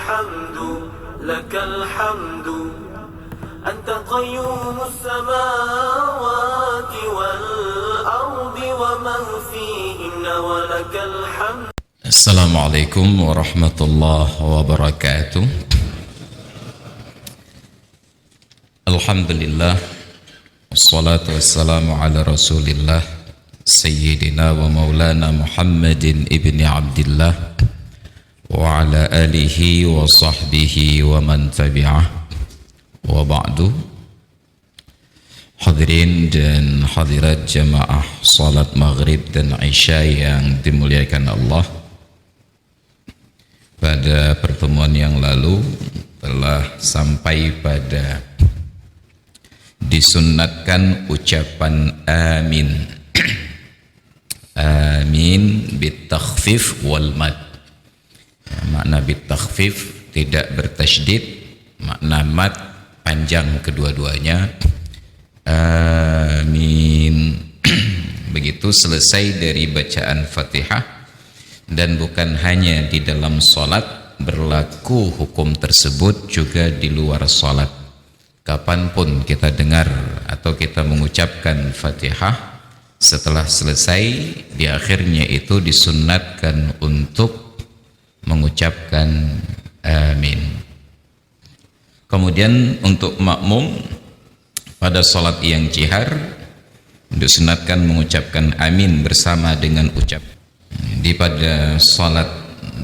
الحمد لك الحمد أنت قيوم السماوات والأرض ومن فيهن ولك الحمد. Assalamualaikum warahmatullahi wabarakatuh. Alhamdulillah, wassalatu wassalamu ala rasulillah Sayyidina wa maulana Muhammadin ibni Abdillah wa ala alihi wa sahbihi wa man tabi'ah wa ba'du. Hadirin dan hadirat jamaah salat maghrib dan isya yang dimuliakan Allah, pada pertemuan yang lalu telah sampai pada disunnatkan ucapan amin. Amin bitakhfif wal mad. Makna bitakhfif tidak bertasydid, makna mad panjang kedua-duanya. Amin. Begitu selesai dari bacaan Fatihah. Dan bukan hanya di dalam salat, berlaku hukum tersebut juga di luar salat. Kapanpun kita dengar atau kita mengucapkan Fatihah, setelah selesai di akhirnya itu disunnatkan untuk mengucapkan amin. Kemudian untuk makmum pada salat yang jihar disunatkan mengucapkan amin bersama dengan ucap. Di pada salat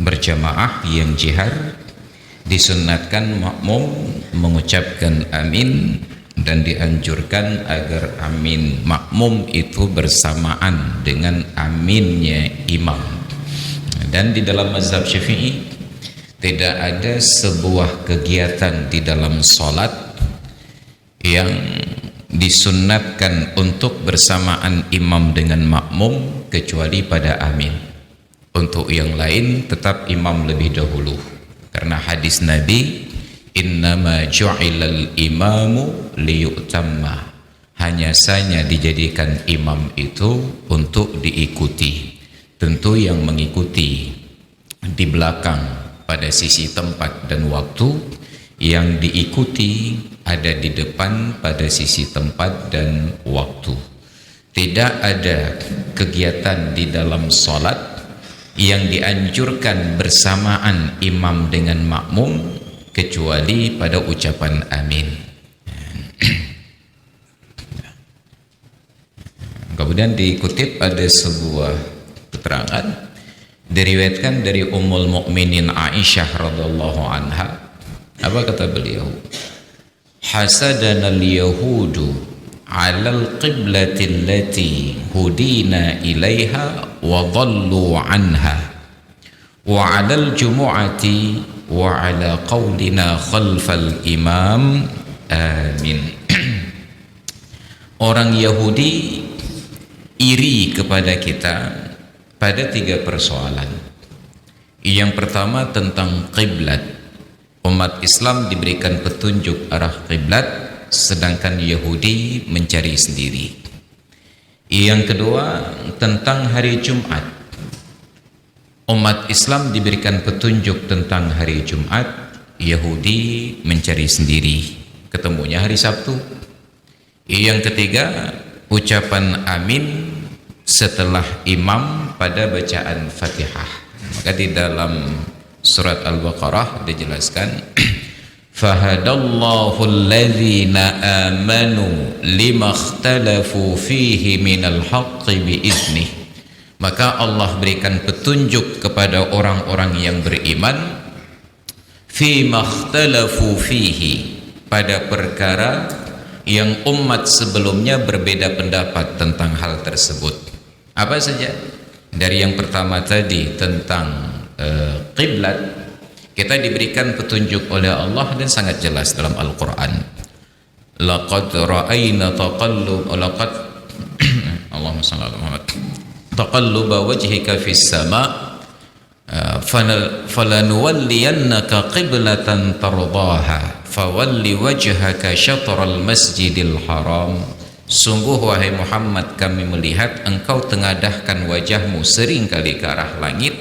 berjamaah yang jihar disunatkan makmum mengucapkan amin, dan dianjurkan agar amin makmum itu bersamaan dengan aminnya imam. Dan di dalam mazhab Syafi'i tidak ada sebuah kegiatan di dalam salat yang disunnatkan untuk bersamaan imam dengan makmum kecuali pada amin. Untuk yang lain tetap imam lebih dahulu, karena hadis Nabi, innama ju'ilal imamu liyu'tamma, hanya saja dijadikan imam itu untuk diikuti. Tentu yang mengikuti di belakang pada sisi tempat dan waktu, yang diikuti ada di depan pada sisi tempat dan waktu. Tidak ada kegiatan di dalam salat yang dianjurkan bersamaan imam dengan makmum kecuali pada ucapan amin. Kemudian dikutip ada sebuah keterangan diriwayatkan dari Ummul Mukminin Aisyah radhiyallahu anha. Apa kata beliau? Hasadana al-yahudu 'alal qiblati allati hudina ilaiha wa dhallu anha wa 'alal jumu'ati wa 'ala qawlina khalfal imam amin. Orang Yahudi iri kepada kita pada 3 persoalan. Yang pertama tentang qiblat. Umat Islam diberikan petunjuk arah qiblat, sedangkan Yahudi mencari sendiri. Yang kedua tentang hari Jumat. Umat Islam diberikan petunjuk tentang hari Jumat, Yahudi mencari sendiri, ketemunya hari Sabtu. Yang ketiga ucapan amin setelah imam pada bacaan Fatihah. Maka di dalam surat Al-Baqarah dijelaskan, fahadallahu alladhina amanu limakhtalafu fihi minal haqqi biiznih. Maka Allah berikan petunjuk kepada orang-orang yang beriman fi makhtalafu fihi, pada perkara yang umat sebelumnya berbeda pendapat tentang hal tersebut. Apa saja? Dari yang pertama tadi tentang qiblat, kita diberikan petunjuk oleh Allah dan sangat jelas dalam Al-Quran. Laqad ra'ayna Allahumma shalli ala Muhammad, taqalluba wajhika fis sama' falanuwalliyannaka qiblatan tardaha fawalli wajhaka syatral masjidil haram. Sungguh wahai Muhammad, kami melihat engkau tengadahkan wajahmu seringkali ke arah langit,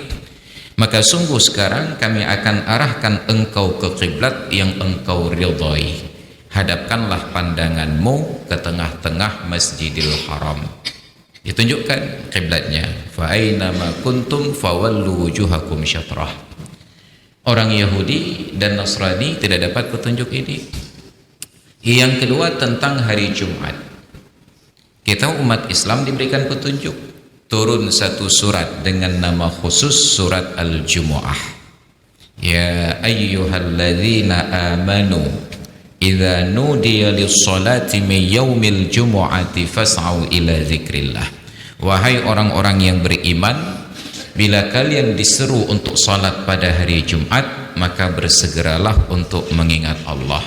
maka sungguh sekarang kami akan arahkan engkau ke kiblat yang engkau ridhai. Hadapkanlah pandanganmu ke tengah-tengah Masjidil Haram. Ditunjukkan kiblatnya. Fa aina ma kuntum fawallu wujuhakum syatrah. Orang Yahudi dan Nasrani tidak dapat petunjuk ini. Yang kedua tentang hari Jumat. Kita umat Islam diberikan petunjuk. Turun satu surat dengan nama khusus surat Al-Jumu'ah. Ya ayyuhalladzina amanu idza nudiya lis-salati min yaumil jumu'ati fas'au ila dzikrillah. Wahai orang-orang yang beriman, bila kalian diseru untuk salat pada hari Jumat, maka bersegeralah untuk mengingat Allah.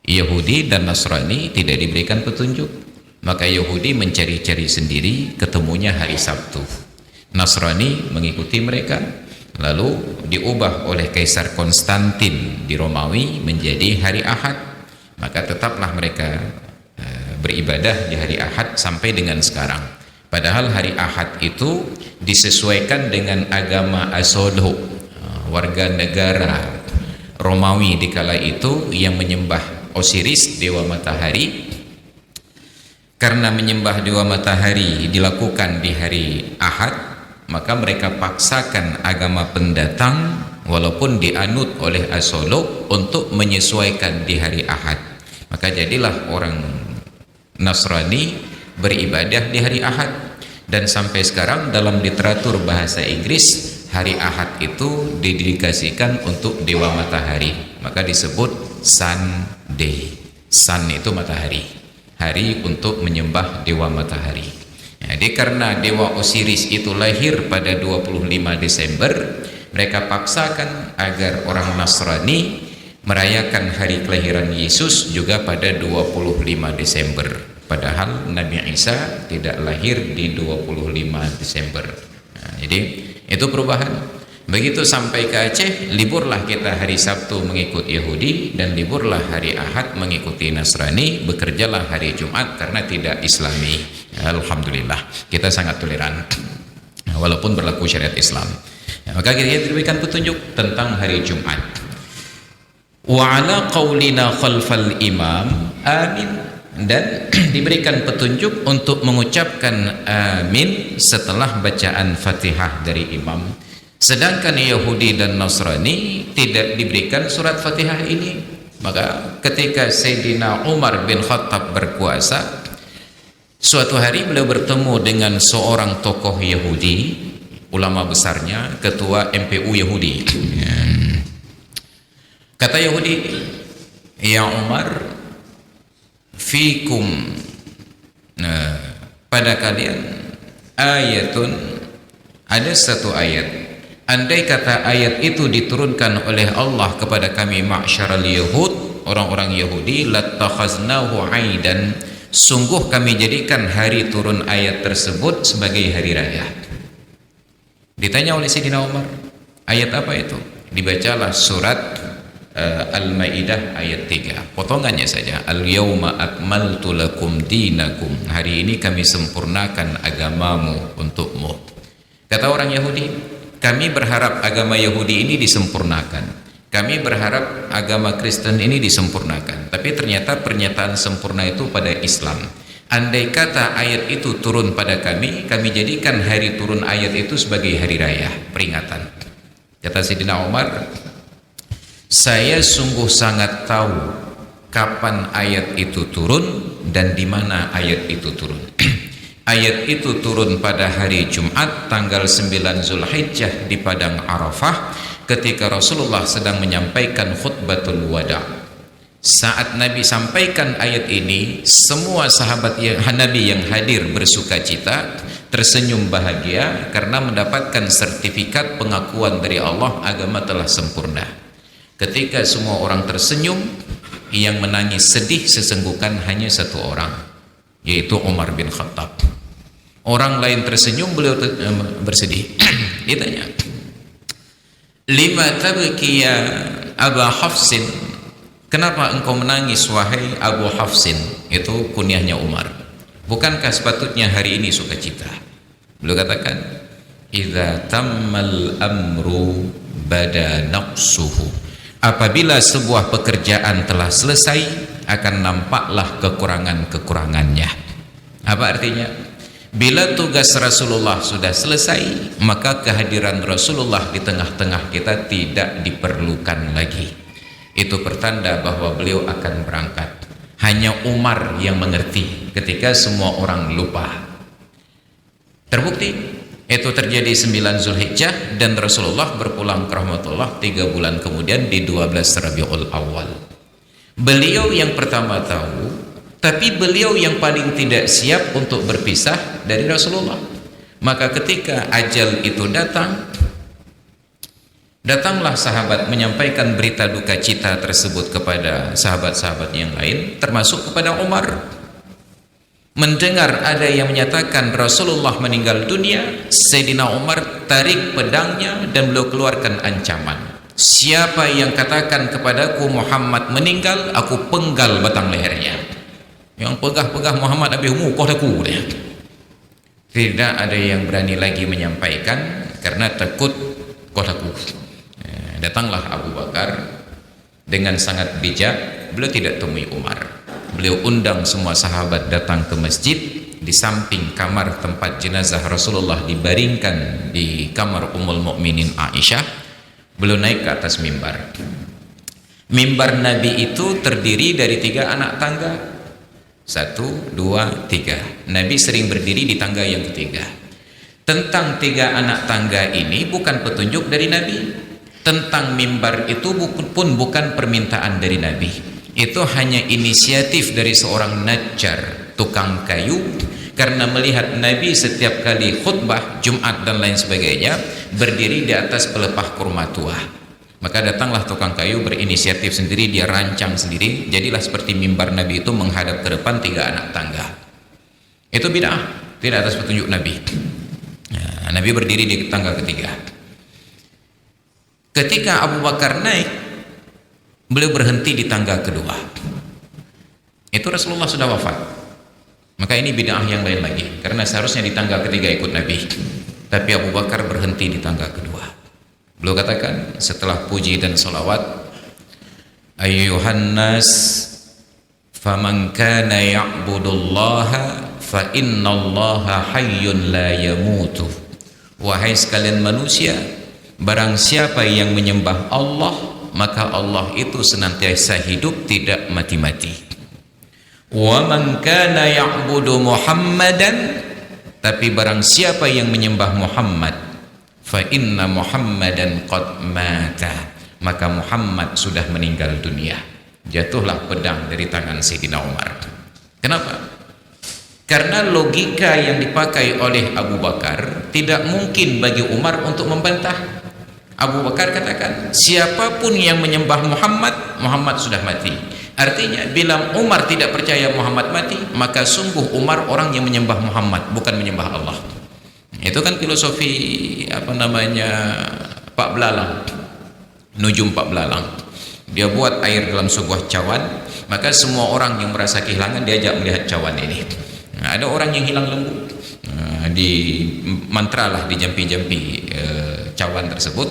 Yahudi dan Nasrani tidak diberikan petunjuk. Maka Yahudi mencari-cari sendiri, ketemunya hari Sabtu. Nasrani mengikuti mereka, lalu diubah oleh Kaisar Konstantin di Romawi menjadi hari Ahad. Maka tetaplah mereka beribadah di hari Ahad sampai dengan sekarang. Padahal hari Ahad itu disesuaikan dengan agama Asolo, warga negara Romawi di kala itu yang menyembah Osiris, dewa matahari. Karena menyembah dewa matahari dilakukan di hari Ahad, maka mereka paksakan agama pendatang walaupun dianut oleh Asolo untuk menyesuaikan di hari Ahad. Maka jadilah orang Nasrani beribadah di hari Ahad. Dan sampai sekarang dalam literatur bahasa Inggris, hari Ahad itu didedikasikan untuk dewa matahari. Maka disebut Sunday. Sun itu matahari. Hari untuk menyembah dewa matahari. Jadi karena dewa Osiris itu lahir pada 25 Desember, mereka paksakan agar orang Nasrani merayakan hari kelahiran Yesus juga pada 25 Desember. Padahal Nabi Isa tidak lahir di 25 Desember. Jadi itu perubahan. Begitu sampai ke Aceh, liburlah kita hari Sabtu mengikut Yahudi dan liburlah hari Ahad mengikuti Nasrani, bekerjalah hari Jumat karena tidak Islami. Alhamdulillah, kita sangat toleran walaupun berlaku syariat Islam. Maka kita diberikan petunjuk tentang hari Jumat. Wa ala qaulina khalfal imam amin, dan diberikan petunjuk untuk mengucapkan amin setelah bacaan Fatihah dari imam. Sedangkan Yahudi dan Nasrani tidak diberikan surat Fatihah ini. Maka ketika Sayyidina Umar bin Khattab berkuasa, suatu hari beliau bertemu dengan seorang tokoh Yahudi, ulama besarnya, ketua MPU Yahudi. Kata Yahudi, ya Umar, fikum, pada kalian ayatun, ada satu ayat. Andai kata ayat itu diturunkan oleh Allah kepada kami ma'syaral Yahud, orang-orang Yahudi, lattakhaznahu aidan, sungguh kami jadikan hari turun ayat tersebut sebagai hari raya. Ditanya oleh Sayyidina Umar, ayat apa itu? Dibacalah surat Al-Maidah ayat 3, potongannya saja. Al-yawma akmaltu lakum dinakum, hari ini kami sempurnakan agamamu untukmu. Kata orang Yahudi, kami berharap agama Yahudi ini disempurnakan, kami berharap agama Kristen ini disempurnakan, tapi ternyata pernyataan sempurna itu pada Islam. Andai kata ayat itu turun pada kami, kami jadikan hari turun ayat itu sebagai hari raya, peringatan. Kata Sayyidina Umar, saya sungguh sangat tahu kapan ayat itu turun dan di mana ayat itu turun. Ayat itu turun pada hari Jumat tanggal 9 Zulhijjah di Padang Arafah ketika Rasulullah sedang menyampaikan khutbatul wada. Saat Nabi sampaikan ayat ini, semua sahabat Nabi yang hadir bersukacita, tersenyum bahagia karena mendapatkan sertifikat pengakuan dari Allah agama telah sempurna. Ketika semua orang tersenyum, yang menangis sedih sesenggukan hanya satu orang, yaitu Umar bin Khattab. Orang lain tersenyum, beliau bersedih. Ditanya, lima tabki ya Abu Hafsin, kenapa engkau menangis wahai Abu Hafsin? Itu kunyahnya Umar. Bukankah sepatutnya hari ini sukacita? Beliau katakan, idza tammal amru bada naqsuhu. Apabila sebuah pekerjaan telah selesai, akan nampaklah kekurangan-kekurangannya. Apa artinya? Bila tugas Rasulullah sudah selesai, maka kehadiran Rasulullah di tengah-tengah kita tidak diperlukan lagi. Itu pertanda bahwa beliau akan berangkat. Hanya Umar yang mengerti ketika semua orang lupa. Terbukti itu terjadi 9 Zulhijjah dan Rasulullah berpulang ke rahmatullah 3 bulan kemudian di 12 Rabiul Awal. Beliau yang pertama tahu, tapi beliau yang paling tidak siap untuk berpisah dari Rasulullah. Maka ketika ajal itu datang, datanglah sahabat menyampaikan berita duka cita tersebut kepada sahabat-sahabat yang lain, termasuk kepada Umar. Mendengar ada yang menyatakan Rasulullah meninggal dunia, Sayyidina Umar tarik pedangnya dan beliau keluarkan ancaman. Siapa yang katakan kepadaku Muhammad meninggal, aku penggal batang lehernya. Yang pegah-pegah Muhammad Abi Mukoh aku dia. Tidak ada yang berani lagi menyampaikan karena takut kotaku. Datanglah Abu Bakar dengan sangat bijak. Beliau tidak temui Umar. Beliau undang semua sahabat datang ke masjid. Di samping kamar tempat jenazah Rasulullah dibaringkan di kamar Ummul Mukminin Aisyah, beliau naik ke atas mimbar. Mimbar Nabi itu terdiri dari 3 anak tangga. 1, 2, 3. Nabi sering berdiri di tangga yang ketiga. Tentang 3 anak tangga ini bukan petunjuk dari Nabi. Tentang mimbar itu pun bukan permintaan dari Nabi. Itu hanya inisiatif dari seorang najjar, tukang kayu, karena melihat Nabi setiap kali khutbah Jumat dan lain sebagainya berdiri di atas pelepah kurma tua. Maka datanglah tukang kayu berinisiatif sendiri, dia rancang sendiri, jadilah seperti mimbar Nabi itu menghadap ke depan 3 anak tangga. Itu bid'ah, tidak atas petunjuk Nabi. Nabi berdiri di tangga ketiga. Ketika Abu Bakar naik, beliau berhenti di tangga kedua. Itu Rasulullah sudah wafat. Maka ini bid'ah yang lain lagi, karena seharusnya di tangga ketiga ikut Nabi, tapi Abu Bakar berhenti di tangga kedua. Beliau katakan setelah puji dan salawat, ayyuhan nas faman kana ya'budullaha fa innallaha hayyun la yamutu. Wahai sekalian manusia, barang siapa yang menyembah Allah, maka Allah itu senantiasa hidup, tidak mati-mati. Wa man kana ya'budu Muhammadan, tapi barang siapa yang menyembah Muhammad, fa inna Muhammadan qad mata, maka Muhammad sudah meninggal dunia. Jatuhlah pedang dari tangan Sayyidina Umar. Kenapa? Karena logika yang dipakai oleh Abu Bakar tidak mungkin bagi Umar untuk membantah. Abu Bakar katakan, siapapun yang menyembah Muhammad, Muhammad sudah mati. Artinya bila Umar tidak percaya Muhammad mati, maka sungguh Umar orang yang menyembah Muhammad, bukan menyembah Allah. Itu kan filosofi Pak Belalang, Nujum Pak Belalang. Dia buat air dalam sebuah cawan, maka semua orang yang merasa kehilangan diajak melihat cawan ini. Ada orang yang hilang lembu, di mantralah, dijampi-jampi cawan tersebut.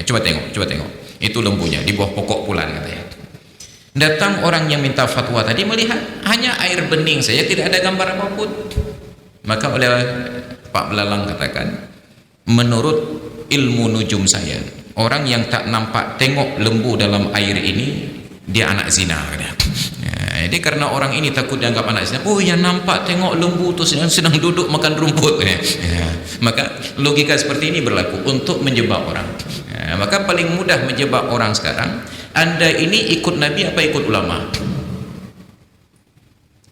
Coba tengok, itu lembunya di bawah pokok pulan katanya. Datang orang yang minta fatwa tadi melihat hanya air bening saja, tidak ada gambar apapun. Maka oleh Pak Belalang katakan, menurut ilmu nujum saya, orang yang tak nampak tengok lembu dalam air ini, dia anak zina. Jadi karena orang ini takut dianggap anak zina, oh yang nampak tengok lembu itu sedang duduk makan rumput. Maka logika seperti ini berlaku untuk menjebak orang. Maka paling mudah menjebak orang sekarang, Anda ini ikut Nabi apa ikut ulama?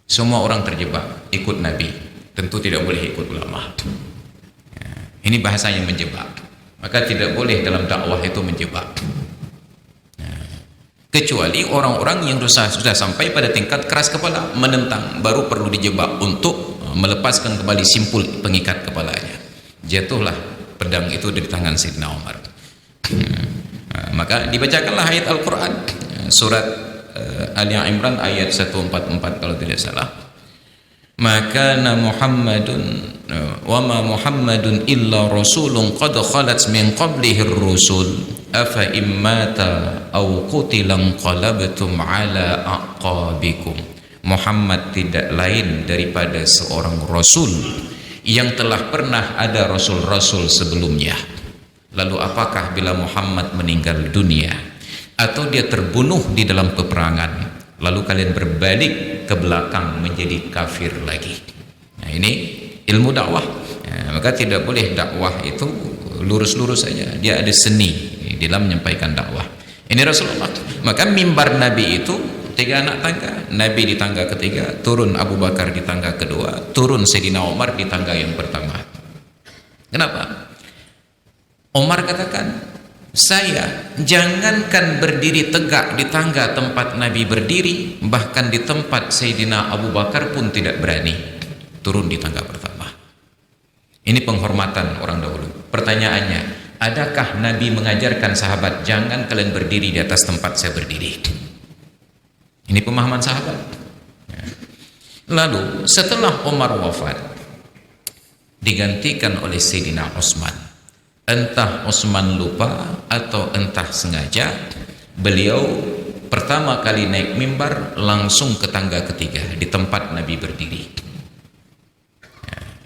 Semua orang terjebak ikut Nabi, tentu tidak boleh ikut ulama. Ini bahasa yang menjebak. Maka tidak boleh dalam dakwah itu menjebak. Kecuali orang-orang yang sudah sampai pada tingkat keras kepala, menentang, baru perlu dijebak untuk melepaskan kembali simpul pengikat kepalanya. Jatuhlah pedang itu dari tangan Sayyidina Umar. Maka dibacakanlah ayat Al-Quran, surat Ali Imran ayat 144 kalau tidak salah. maka Muhammadun wa ma Muhammadun illa rasulun qad khalat min qablihi ar-rusul afa immata aw qutilan qalabtum ala aqabikum. Muhammad tidak lain daripada seorang rasul yang telah pernah ada rasul-rasul sebelumnya. Lalu apakah bila Muhammad meninggal dunia atau dia terbunuh di dalam peperangan, lalu kalian berbalik ke belakang menjadi kafir lagi? Nah, ini ilmu dakwah. Maka tidak boleh dakwah itu lurus-lurus saja, dia ada seni di dalam menyampaikan dakwah. Ini Rasulullah. Maka mimbar Nabi itu 3 anak tangga. Nabi di tangga ketiga, turun Abu Bakar di tangga kedua, turun Sayyidina Umar di tangga yang pertama. Kenapa? Umar katakan, saya jangankan berdiri tegak di tangga tempat Nabi berdiri, bahkan di tempat Sayyidina Abu Bakar pun tidak berani turun di tangga pertama. Ini penghormatan orang dahulu. Pertanyaannya, adakah Nabi mengajarkan sahabat jangan kalian berdiri di atas tempat saya berdiri? Ini pemahaman sahabat. Lalu setelah Umar wafat, digantikan oleh Sayyidina Utsman. Entah Utsman lupa atau entah sengaja, beliau pertama kali naik mimbar langsung ke tangga ketiga di tempat Nabi berdiri.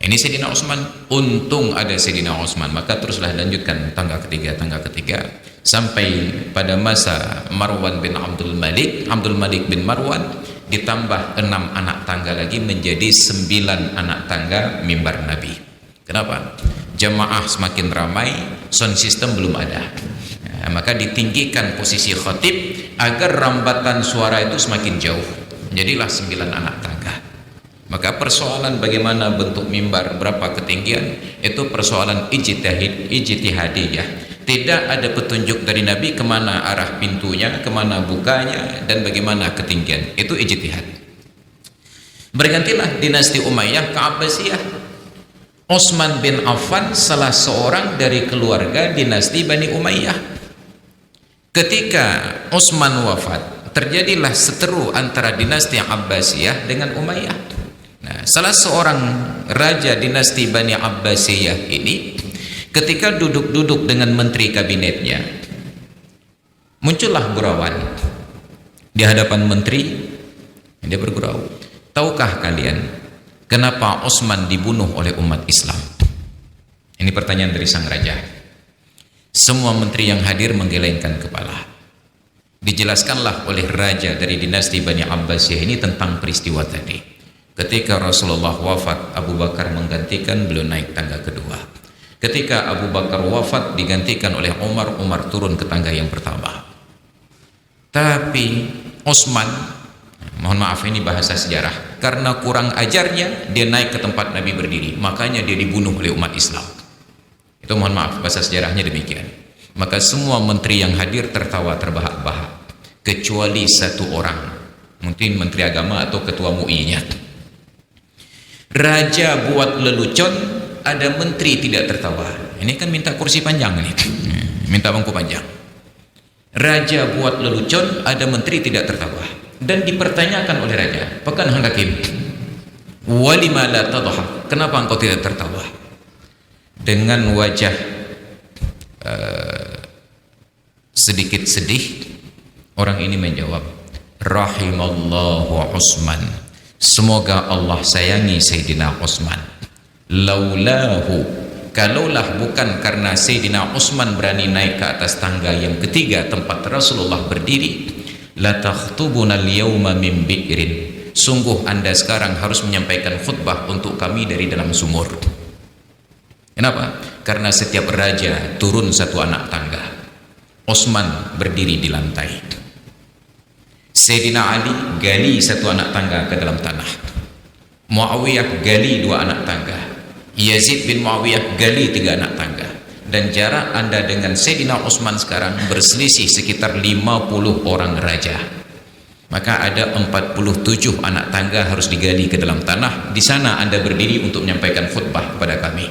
Ini Sayyidina Utsman, untung ada Sayyidina Utsman, maka teruslah lanjutkan tangga ketiga sampai pada masa Marwan bin Abdul Malik bin Marwan, ditambah 6 anak tangga lagi menjadi 9 anak tangga mimbar Nabi. Kenapa? Jamaah semakin ramai, sound system belum ada. Maka ditinggikan posisi khatib agar rambatan suara itu semakin jauh. Jadilah 9 anak tangga. Maka persoalan bagaimana bentuk mimbar, berapa ketinggian, itu persoalan ijtihadiyah. Tidak ada petunjuk dari Nabi kemana arah pintunya, kemana bukanya, dan bagaimana ketinggian. Itu ijtihad. Bergantilah dinasti Umayyah ke Abbasiyah. Utsman bin Affan salah seorang dari keluarga dinasti Bani Umayyah. Ketika Utsman wafat, terjadilah seteru antara dinasti Abbasiyah dengan Umayyah. Nah, salah seorang raja dinasti Bani Abbasiyah ini ketika duduk-duduk dengan menteri kabinetnya, muncullah gurauan di hadapan menteri. Dia bergurau, tahukah kalian kenapa Utsman dibunuh oleh umat Islam? Ini pertanyaan dari sang raja. Semua menteri yang hadir menggelengkan kepala. Dijelaskanlah oleh raja dari dinasti Bani Abbasiyah ini tentang peristiwa tadi. Ketika Rasulullah wafat, Abu Bakar menggantikan, beliau naik tangga kedua. Ketika Abu Bakar wafat, digantikan oleh Umar, Umar turun ke tangga yang pertama. Tapi Utsman, mohon maaf ini bahasa sejarah, karena kurang ajarnya dia naik ke tempat Nabi berdiri, makanya dia dibunuh oleh umat Islam. Itu mohon maaf, bahasa sejarahnya demikian. Maka semua menteri yang hadir tertawa terbahak-bahak, kecuali satu orang, mungkin menteri agama atau ketua MUI-nya. Raja buat lelucon, ada menteri tidak tertawa. Ini kan minta kursi panjang nih, minta bangku panjang. Raja buat lelucon, ada menteri tidak tertawa. Dan dipertanyakan oleh raja, "Pekan Hang Hakim, walima la tadhak? Kenapa engkau tidak tertawa?" Dengan wajah sedikit sedih, orang ini menjawab, "Rahimallahu Utsman." Semoga Allah sayangi Sayyidina Utsman. Laulahu, kalaulah bukan karena Sayyidina Utsman berani naik ke atas tangga yang ketiga tempat Rasulullah berdiri, la takhtubuna al-yawma min bi'rin. Sungguh Anda sekarang harus menyampaikan khutbah untuk kami dari dalam sumur. Kenapa? Karena setiap raja turun satu anak tangga. Utsman berdiri di lantai. Sayyidina Ali gali satu anak tangga ke dalam tanah. Muawiyah gali 2 anak tangga. Yazid bin Muawiyah gali 3 anak tangga. Dan jarak Anda dengan Sayyidina Utsman sekarang berselisih sekitar 50 orang raja. Maka ada 47 anak tangga harus digali ke dalam tanah. Di sana Anda berdiri untuk menyampaikan khutbah kepada kami.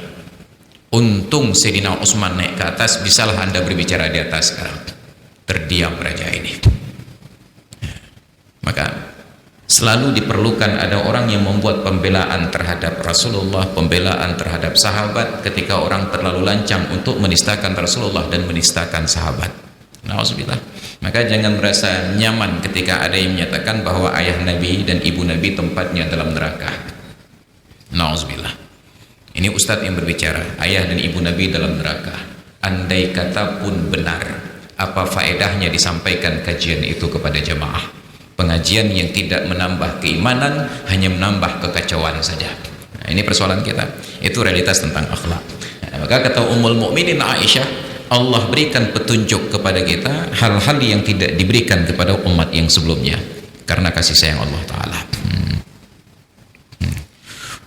Untung Sayyidina Utsman naik ke atas, bisalah Anda berbicara di atas sekarang. Terdiam raja ini. Maka Selalu diperlukan ada orang yang membuat pembelaan terhadap Rasulullah, pembelaan terhadap sahabat ketika orang terlalu lancang untuk menistakan Rasulullah dan menistakan sahabat. Nauzubillah. Maka jangan merasa nyaman ketika ada yang menyatakan bahwa ayah Nabi dan ibu Nabi tempatnya dalam neraka. Nauzubillah. Ini ustadz yang berbicara, ayah dan ibu Nabi dalam neraka. Andai kata pun benar, apa faedahnya disampaikan kajian itu kepada jamaah? Pengajian yang tidak menambah keimanan, hanya menambah kekacauan saja. Nah, ini persoalan kita. Itu realitas tentang akhlak. Nah, maka kata Ummul Mukminin Aisyah, Allah berikan petunjuk kepada kita hal-hal yang tidak diberikan kepada umat yang sebelumnya karena kasih sayang Allah Ta'ala.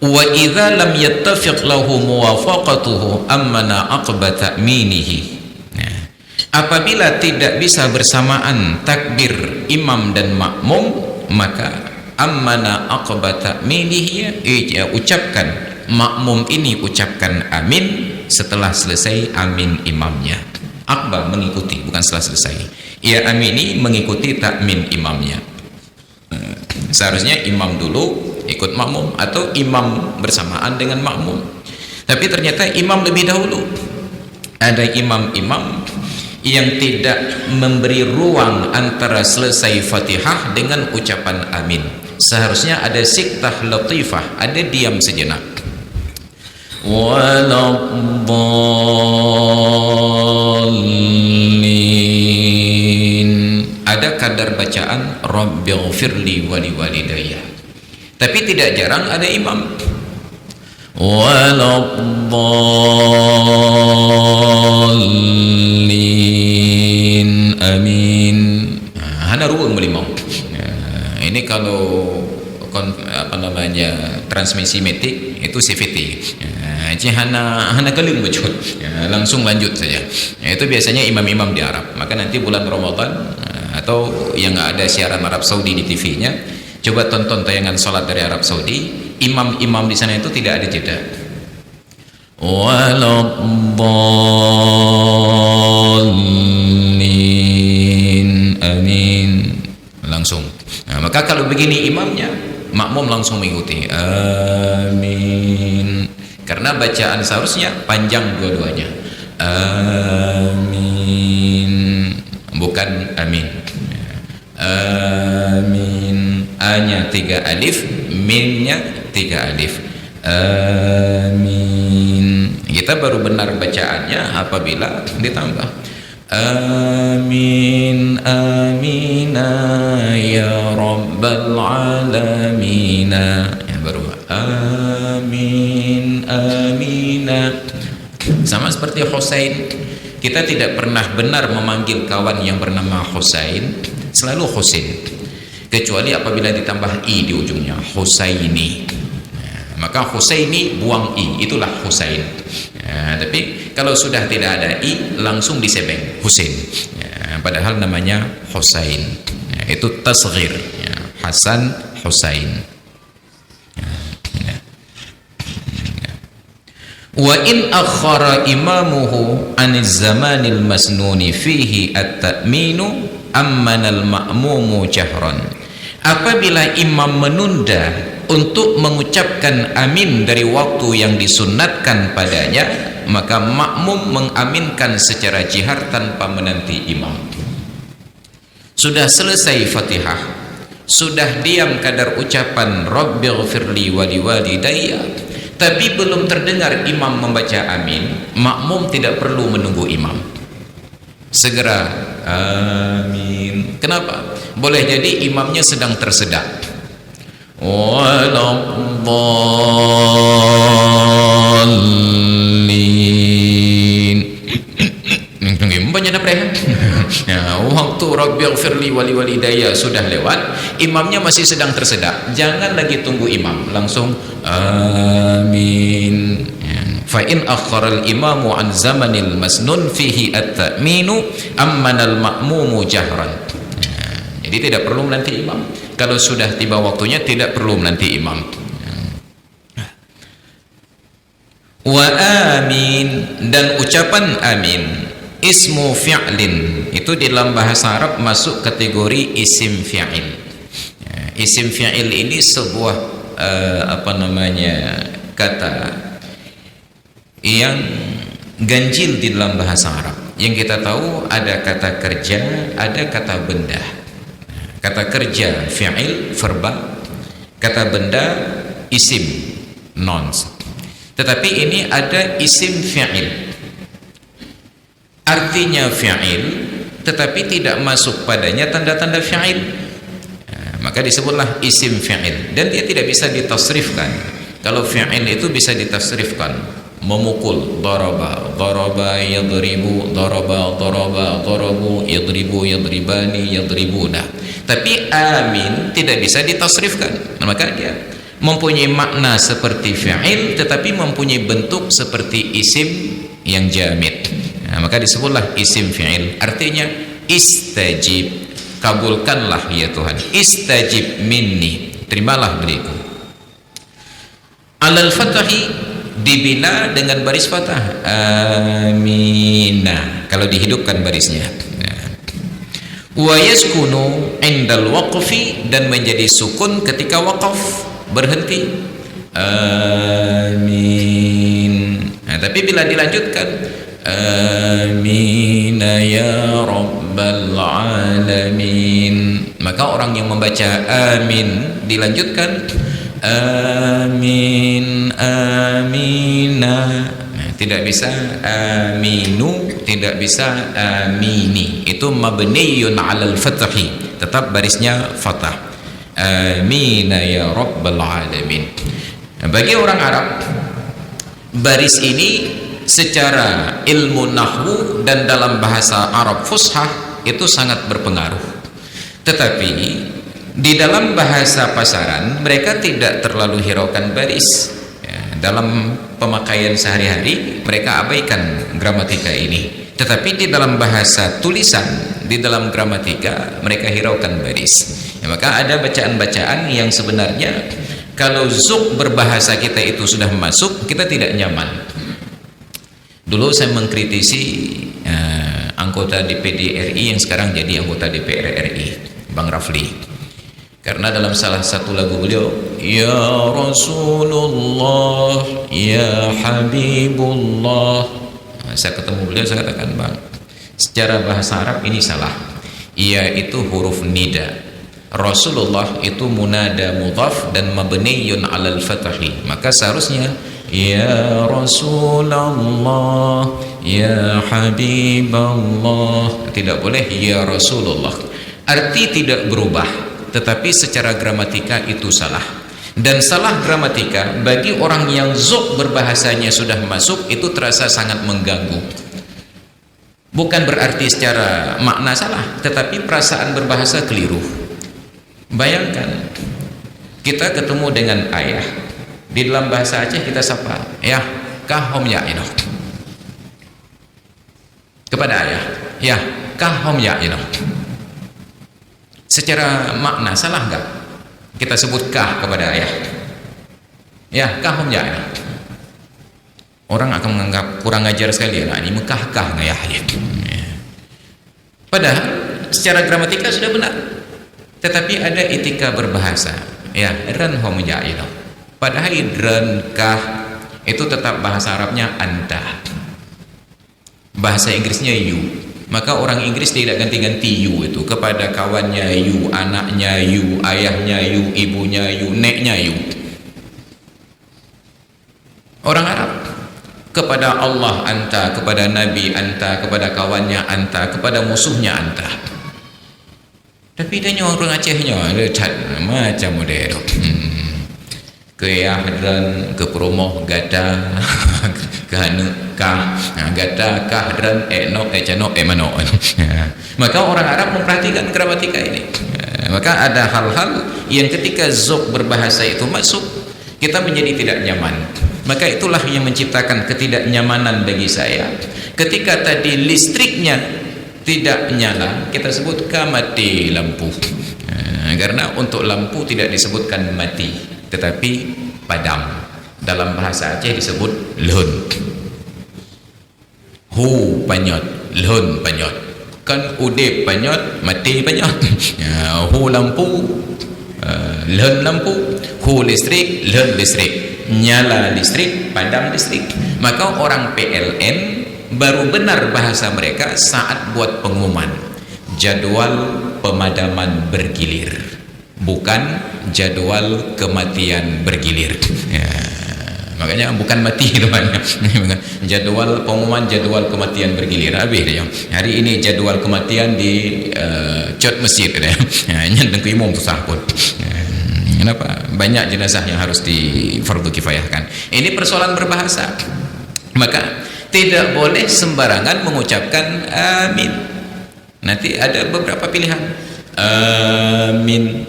Wa idza lam yattafiq lahu muwafaqatuhu ammana aqba ta'minihi. Apabila tidak bisa bersamaan takbir imam dan makmum, maka ammana aqba ta'minihi, ucapkan makmum ini ucapkan amin setelah selesai amin imamnya. Aqba mengikuti, bukan setelah selesai. Ia amini mengikuti takmin imamnya. Seharusnya imam dulu ikut makmum atau imam bersamaan dengan makmum. Tapi ternyata imam lebih dahulu. Ada imam-imam yang tidak memberi ruang antara selesai Fatihah dengan ucapan amin. Seharusnya ada siktah latifah, ada diam sejenak. Waladdallin, ada kadar bacaan Rabbighfirli wa liwalidayya. Tapi tidak jarang ada imam waladdallin amin. Hana ruang melimau. Ini kalau transmisi metik itu CVT. Hana kalim bujut. Langsung lanjut saja. Itu biasanya imam-imam di Arab. Maka nanti bulan Ramadan atau yang ada siaran Arab Saudi di TV-nya, coba tonton tayangan salat dari Arab Saudi. Imam-imam di sana itu tidak ada jeda. Waladdallin amin, langsung. Nah, maka kalau begini imamnya, makmum langsung mengikuti amin, karena bacaan seharusnya panjang dua-duanya. Amin, bukan amin. Amin, A-nya 3 alif, min-nya 3 alif. Amin. Kita baru benar bacaannya apabila ditambah amin, amina ya rabbal alamina. Ya, baru amin, amina. Sama seperti Husain, kita tidak pernah benar memanggil kawan yang bernama Husain, selalu Husain, kecuali apabila ditambah i di ujungnya, Husaini. Maka Husaini buang i, itulah Husain. Tapi kalau sudah tidak ada i, langsung disebeng Husain. Padahal namanya Husain. Itu tasghir. Hasan, Husain. Wa in akhara imamuhu aniz zamanil masnuni fihi at-ta'minu ammanal ma'mumu jahran. Apabila imam menunda untuk mengucapkan amin dari waktu yang disunatkan padanya, maka makmum mengaminkan secara jihar tanpa menanti imam. Sudah selesai Fatihah, sudah diam kadar ucapan Rabbighfirli wa liwalidayya, tapi belum terdengar imam membaca amin, makmum tidak perlu menunggu imam, segera amin. Kenapa? Boleh jadi imamnya sedang tersedak. Waladdallin. Banyak apa ya? Waktu Rabbighfirli wa liwalidayya sudah lewat, imamnya masih sedang tersedak. Jangan lagi tunggu imam, langsung amin. Fa in akhara al-imamu an zamanil masnun fihi at-ta'minu ammanal ma'mumu jahran. Jadi tidak perlu menanti imam. Kalau sudah tiba waktunya tidak perlu menanti imam. Wa amin, dan ucapan amin ismu fi'lin, itu di dalam bahasa Arab masuk kategori isim fi'il. Isim fi'il ini sebuah kata yang ganjil di dalam bahasa Arab. Yang kita tahu ada kata kerja, ada kata benda. Kata kerja fi'il, verba, kata benda isim, nouns. Tetapi ini ada isim fi'il, artinya fi'il tetapi tidak masuk padanya tanda-tanda fi'il, maka disebutlah isim fi'il. Dan dia tidak bisa ditasrifkan. Kalau fi'il itu bisa ditasrifkan, memukul, daraba, daraba yadribu, daraba, daraba, darabu, yadribu, yadribani, yadribuna. Tapi amin tidak bisa ditasrifkan, maka dia mempunyai makna seperti fi'il tetapi mempunyai bentuk seperti isim yang jamid. Maka disebutlah isim fi'il, artinya istajib, kabulkanlah ya Tuhan, istajib minni, terimalah dariku. Alal fatahi, dibina dengan baris fathah, amina, kalau dihidupkan barisnya. Wa yaskunu indal waqfi, dan menjadi sukun ketika waqaf, berhenti, amin. Tapi bila dilanjutkan, amina ya rabbal alamin, maka orang yang membaca amin dilanjutkan amin, amina, tidak bisa aminu, tidak bisa amini. Itu mabniyun alal fathi, tetap barisnya fathah, amina ya rabbal alamin. Bagi orang Arab, baris ini secara ilmu nahwu dan dalam bahasa Arab fushah itu sangat berpengaruh. Tetapi di dalam bahasa pasaran mereka tidak terlalu hiraukan baris. Dalam pemakaian sehari-hari mereka abaikan gramatika ini. Tetapi di dalam bahasa tulisan, di dalam gramatika mereka hiraukan baris. Maka ada bacaan-bacaan yang sebenarnya kalau zuk berbahasa kita itu sudah masuk, kita tidak nyaman. Dulu saya mengkritisi anggota DPD RI yang sekarang jadi anggota DPR RI, Bang Rafli, karena dalam salah satu lagu beliau, ya Rasulullah, ya Habibullah, saya ketemu beliau, saya katakan, Bang, secara bahasa Arab ini salah. Ya itu huruf nida, Rasulullah itu munada mudhaf dan mabniyun alal fathi, maka seharusnya ya Rasulullah, ya Habiballah, tidak boleh ya Rasulullah. Arti tidak berubah, tetapi secara gramatika itu salah. Dan salah gramatika bagi orang yang zuk berbahasanya sudah masuk itu terasa sangat mengganggu. Bukan berarti secara makna salah, tetapi perasaan berbahasa keliru. Bayangkan kita ketemu dengan ayah, di dalam bahasa Aceh kita sapa, ya kahom ya ino, kepada ayah, ya kahom ya ino. Secara makna salah enggak kita sebut kah kepada ayah? Ya kahom ya ino. Orang akan menganggap kurang ajar sekali, nah ini mekah-kah ngayah ya. Padahal secara gramatika sudah benar, tetapi ada etika berbahasa, ya ran hom ya ino. Padahal idran-kah itu tetap bahasa Arabnya anta, bahasa Inggrisnya you. Maka orang Inggris tidak ganti-ganti you itu, kepada kawannya you, anaknya you, ayahnya you, ibunya you, neknya you. Orang Arab kepada Allah anta, kepada Nabi anta, kepada kawannya anta, kepada musuhnya anta. Tapi dia orang Acehnya macam model ke hadran, ke promoh gada, ke hanu kah, gada kah hadran no cano mano. Maka orang Arab memperhatikan gramatika ini. Maka ada hal-hal yang ketika zuk berbahasa itu masuk, kita menjadi tidak nyaman. Maka itulah yang menciptakan ketidaknyamanan bagi saya. Ketika tadi listriknya tidak nyala, kita sebut mati lampu. Karena untuk lampu tidak disebutkan mati, tetapi padam. Dalam bahasa Aceh disebut lhun. Hu panyot, lhun panyot. Kan udip panyot, mati panyot. Hu lampu, lehun lampu, hu listrik, lehun listrik, nyala listrik, padam listrik. Maka orang PLN baru benar bahasa mereka saat buat pengumuman jadwal pemadaman bergilir, bukan jadwal kematian bergilir. Ya, makanya bukan mati namanya. Jadwal pengumuman jadwal kematian bergilir. Habis dia. Hari ini jadwal kematian di cot masjid dia. Nyandeng ke imam susah pun. Kenapa? Banyak jenazah yang harus di fardu kifayahkan. Ini persoalan berbahasa. Maka tidak boleh sembarangan mengucapkan amin. Nanti ada beberapa pilihan. Amin.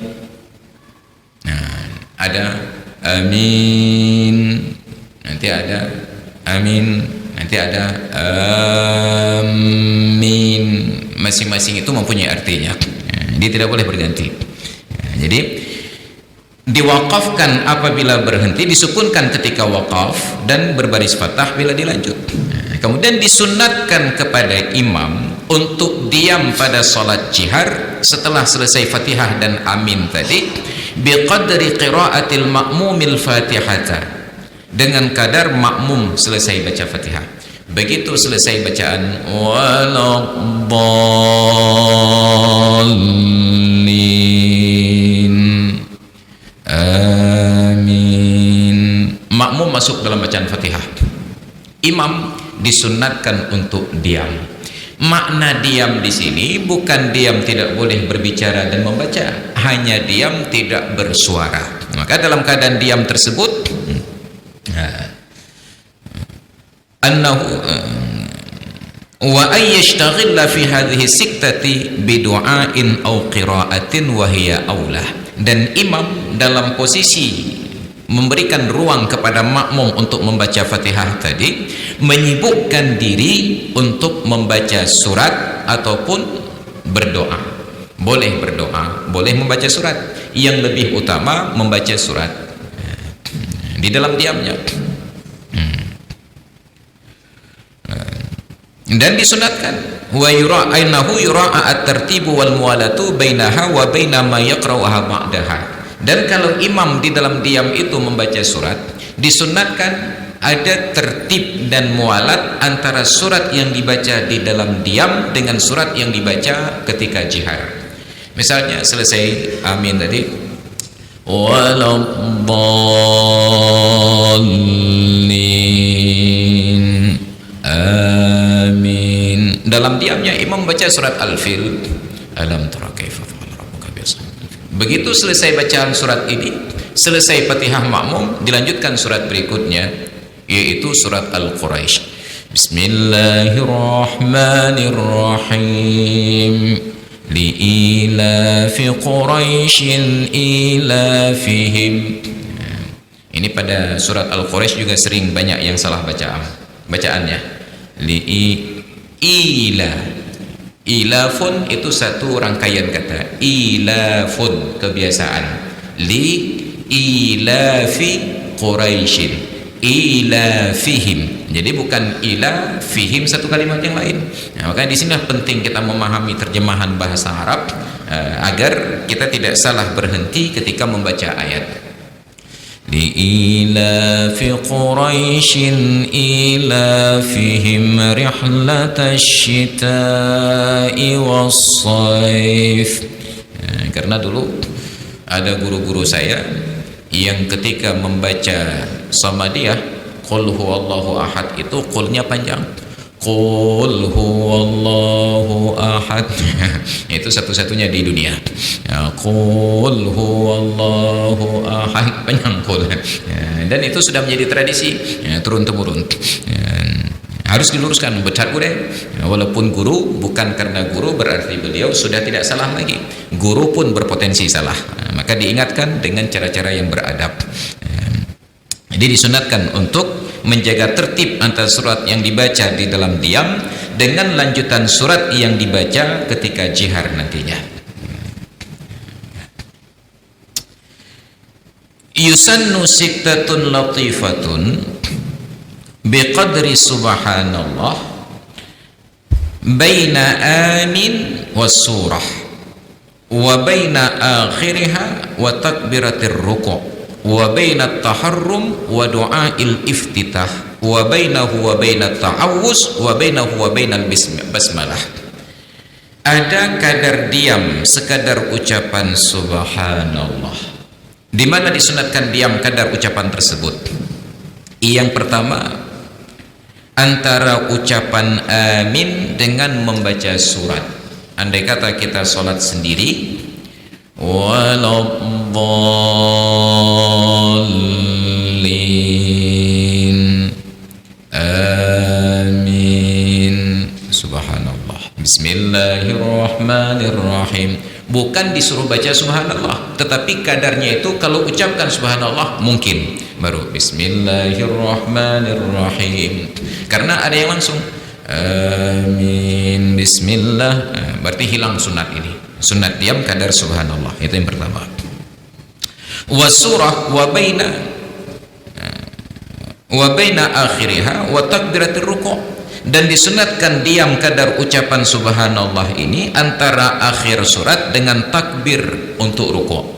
Nah, ada amin. Nanti ada amin. Nanti ada amin. Masing-masing itu mempunyai artinya. Dia tidak boleh berganti. Jadi diwakafkan apabila berhenti, disukunkan ketika wakaf, dan berbaris fathah bila dilanjut. Kemudian disunatkan kepada imam untuk diam pada salat jihar setelah selesai Fatihah dan amin tadi, biqadri qiraatil ma'mumil fatihata, dengan kadar makmum selesai baca Fatihah. Begitu selesai bacaan waladdallin amin, makmum masuk dalam bacaan Fatihah. Imam disunatkan untuk diam. Makna diam di sini bukan diam tidak boleh berbicara dan membaca, hanya diam tidak bersuara. Maka dalam keadaan diam tersebut annahu wa ayyashtaghilla fi hadhihi siktati bidu'ain aw qira'atin wa hiya aula, dan imam dalam posisi memberikan ruang kepada makmum untuk membaca Fatihah tadi, menyibukkan diri untuk membaca surat ataupun berdoa. Boleh berdoa, boleh membaca surat. Yang lebih utama membaca surat di dalam diamnya. Dan disunatkan wa yura'ainahu yura'a at-tartibu wal muwalatu bainaha wa baina ma yaqra'uha ba'daha. Dan kalau imam di dalam diam itu membaca surat, disunatkan ada tertib dan mualat antara surat yang dibaca di dalam diam dengan surat yang dibaca ketika jihar. Misalnya selesai amin tadi, waladdallin amin, dalam diamnya imam baca surat Al-Fil, alam tara kaifa fa'ala rabbuka bi'ashabil fil. Begitu selesai bacaan surat ini, selesai Fatihah makmum, dilanjutkan surat berikutnya, yaitu surat Al-Quraisy. Bismillahirrahmanirrahim. Li'ilafi Quraisyin ilafihim. Ini pada surat Al-Quraisy juga sering banyak yang salah bacaannya. Li'ila, ilafun itu satu rangkaian kata, ilafun kebiasaan. Li'ilafi Quraisyin ilafihim. Jadi bukan ila fihim satu kalimat yang lain. Nah, makanya di sini penting kita memahami terjemahan bahasa Arab agar kita tidak salah berhenti ketika membaca ayat. Li ilafi Quraisyin ilafihim rihlatash shita'i was-saif. Karena dulu ada guru-guru saya yang ketika membaca Samadiyah Qul huwallahu ahad, itu qulnya panjang. Qul huwallahu ahad. Itu satu-satunya di dunia. Ya, Qul huwallahu ahad, panjang qul. Ya, dan itu sudah menjadi tradisi turun temurun. Ya, harus diluruskan becat gure. Ya, walaupun guru, bukan karena guru berarti beliau sudah tidak salah lagi. Guru pun berpotensi salah. Maka diingatkan dengan cara-cara yang beradab. Jadi disunatkan untuk menjaga tertib antara surat yang dibaca di dalam diam dengan lanjutan surat yang dibaca ketika jihar nantinya. Yusannu siktatun latifatun biqadri subhanallah baina amin was surah wa baina akhiriha wa takbiratir ruku' wa baina taharrum wa du'ail iftitah wa bainahu wa bainat ta'awuz wa bainahu wa bainal basmalah. Ada kadar diam sekadar ucapan subhanallah. Di mana disunatkan diam kadar ucapan tersebut? Yang pertama, antara ucapan amin dengan membaca surat. Andai kata kita sholat sendiri, waladdallin, amin, subhanallah, bismillahirrahmanirrahim. Bukan disuruh baca subhanallah, tetapi kadarnya itu kalau ucapkan subhanallah mungkin baru bismillahirrahmanirrahim. Karena ada yang langsung amin, bismillah, berarti hilang sunat ini. Sunat diam kadar subhanallah, itu yang pertama. Wasurah wa baina akhiriha wa takbiratir ruku'. Dan disunatkan diam kadar ucapan subhanallah ini antara akhir surat dengan takbir untuk ruku'.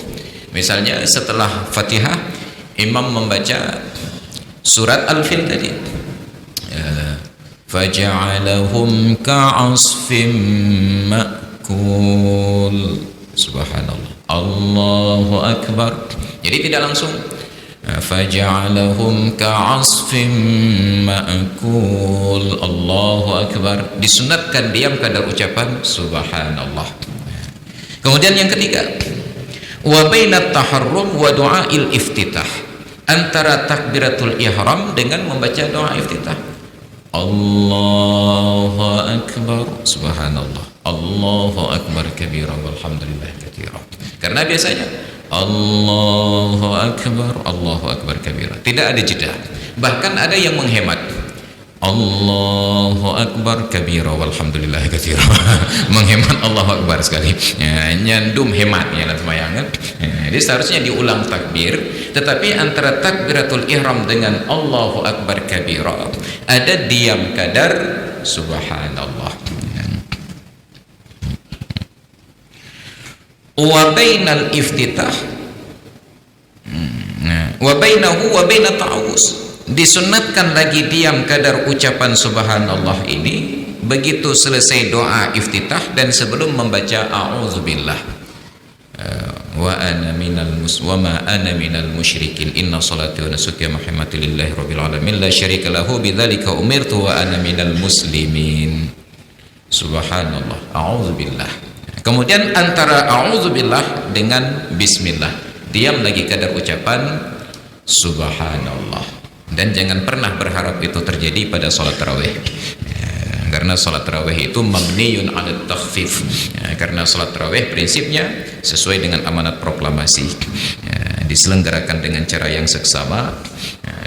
Misalnya setelah Fatihah imam membaca surat Al-Fil tadi, faja'alahum ka'asfim ma'kul, subhanallah, Allahu akbar. Jadi tidak langsung faja'alahum ka'asfim ma'kul, Allahu akbar. Disunatkan diam kadar ucapan subhanallah. Kemudian yang ketiga, wa bainat taharrum wa du'ail iftitah, antara takbiratul ihram dengan membaca doa iftitah, Allahu akbar, subhanallah, Allahu akbar kabira walhamdulillah katsira. Karena biasanya Allahu akbar kabira, tidak ada jeda. Bahkan ada yang menghemat, Allahu akbar kabira walhamdulillah katsira. Menghemat Allahu akbar sekali, ya, nyandum hematnya lah semayangan. Jadi seharusnya diulang takbir, tetapi antara takbiratul ihram dengan Allahu akbar kabira ada diam kadar subhanallah. Wa bainal iftitah wa bainahu wa bainat ta'awuz, disunatkan lagi diam kadar ucapan subhanallah ini begitu selesai doa iftitah dan sebelum membaca a'udzubillah, wa ma ana minal musyrikin inna salati wa nusuki wa mahimmati lillahi rabbil alamin la syarika lahu bidzalika umirtu wa ana minal muslimin, subhanallah, a'udzubillah. Kemudian antara a'udzubillah dengan bismillah diam lagi kadar ucapan subhanallah. Dan jangan pernah berharap itu terjadi pada sholat tarawih, karena sholat tarawih itu mabniyun ala takhfif, karena sholat tarawih prinsipnya sesuai dengan amanat proklamasi, diselenggarakan dengan cara yang seksama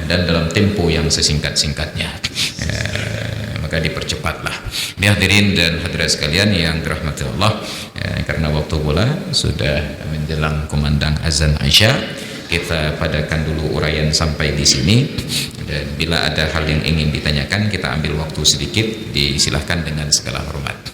dan dalam tempo yang sesingkat-singkatnya, maka dipercepatlah. Hadirin dan hadirat sekalian yang dirahmati Allah, karena waktu bola sudah menjelang kumandang azan Isya, kita padakan dulu uraian sampai di sini. Dan bila ada hal yang ingin ditanyakan, kita ambil waktu sedikit, disilahkan dengan segala hormat.